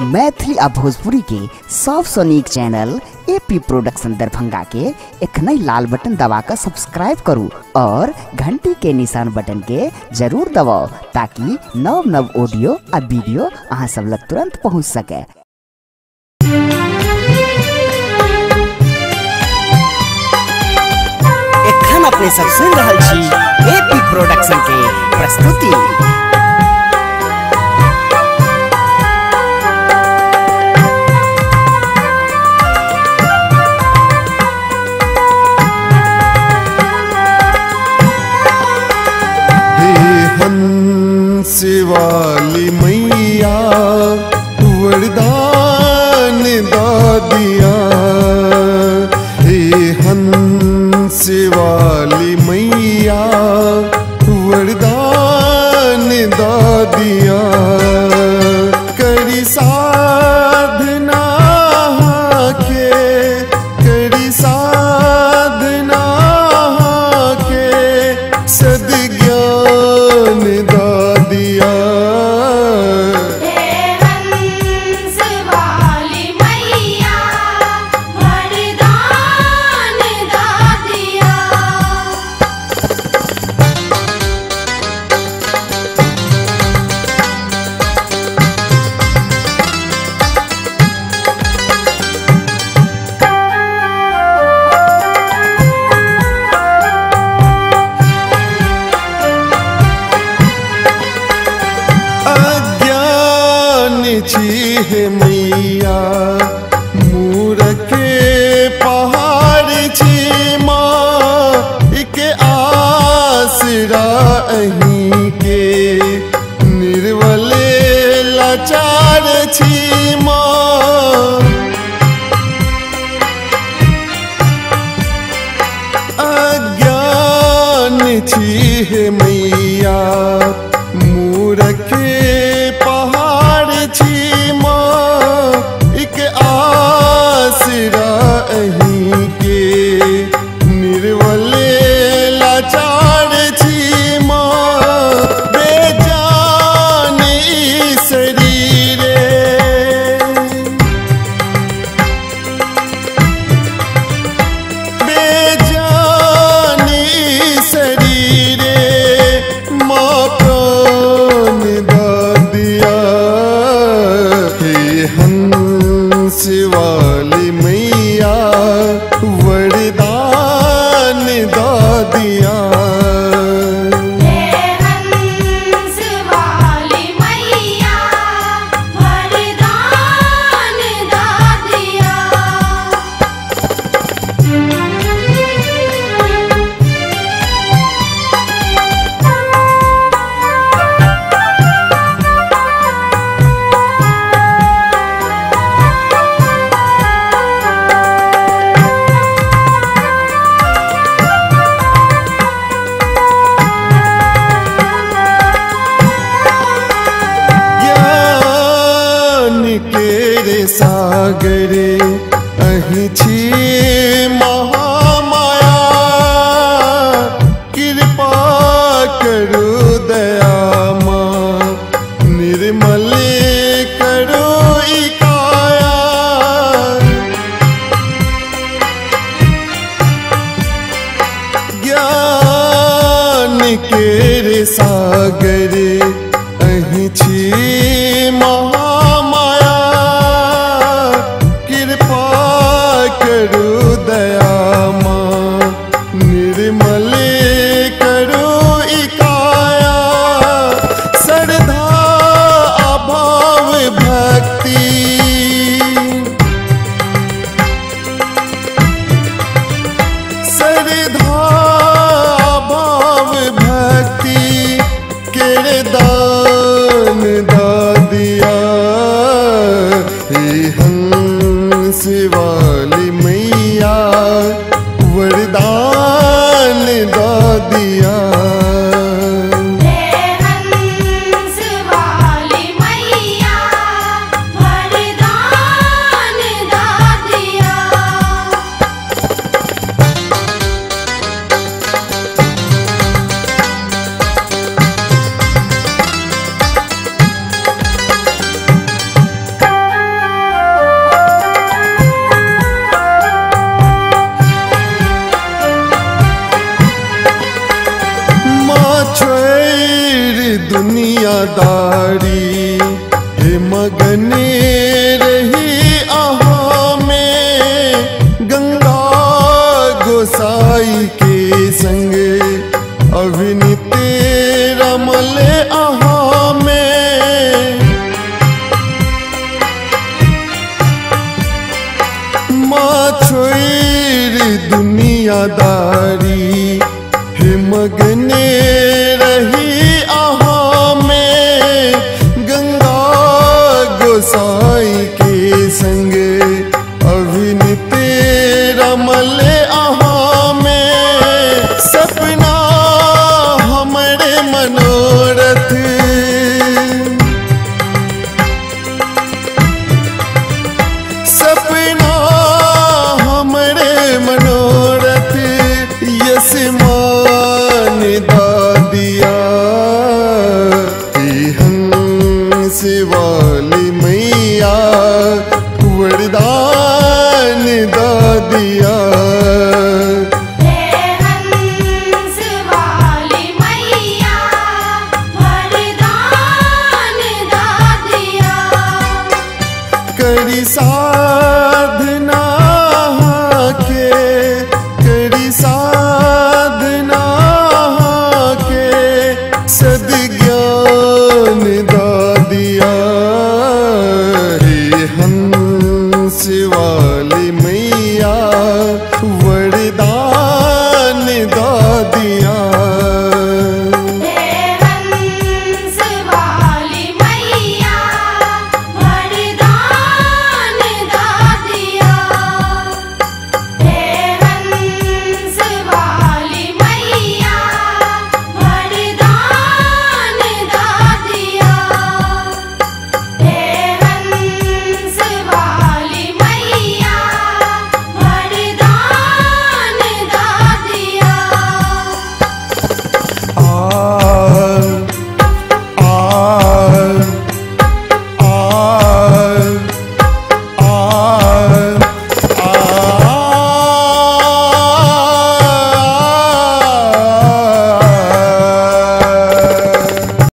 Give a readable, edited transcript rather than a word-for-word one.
मैथिली आ भोजपुरी के सबसे नीक चैनल एपी प्रोडक्शन दरभंगा के एखनई लाल बटन दबाकर सब्सक्राइब करू और घंटी के निशान बटन के जरूर दबाओ ताकि नव नव ऑडियो आ वीडियो अहाँ सब लग तुरंत पहुंच सके। एखन अपने सब सुन रहल छी एपी प्रोडक्शन के प्रस्तुति। वाली मैया वरदान दादिया, हे हंस वाली मैया वरदान दादिया। करी साधना के, करी साधना के सद्ज्ञान दादिया। हे मैया मूरखे पहाड़ छी माँ, एक आसरा अहीं के निर्वले लाचार छी माँ। अज्ञान छी हे मैया मूरखे पहाड़ छी माँ, एक आसरा अहीं के निर्वले लाचार छी माँ। बेजानी शरीरे, बेजानी शरीरे माँ प्राण दादिया। हंस वाली मैया वरदान दादिया। केरे सागरे अहीं छी महामाया, कृपा करो दया माँ निर्मल करो ई काया। ज्ञान केरे सागरे अहीं छी महामाया, कृपा करो दुनियादारी हे मगने रही आहा में गंगा गोसाई के संग अभिनीत रमल आहा में माँ छोड़ दुनियादारी हे मगने रही आहा में गंगा गोसाई के संग अभिनीत रमल आहा में सपना हमारे मनोरथ सपना हमारे मनोरथ यस मान दादिया हंस वाली मैया वरदान दादिया करी सा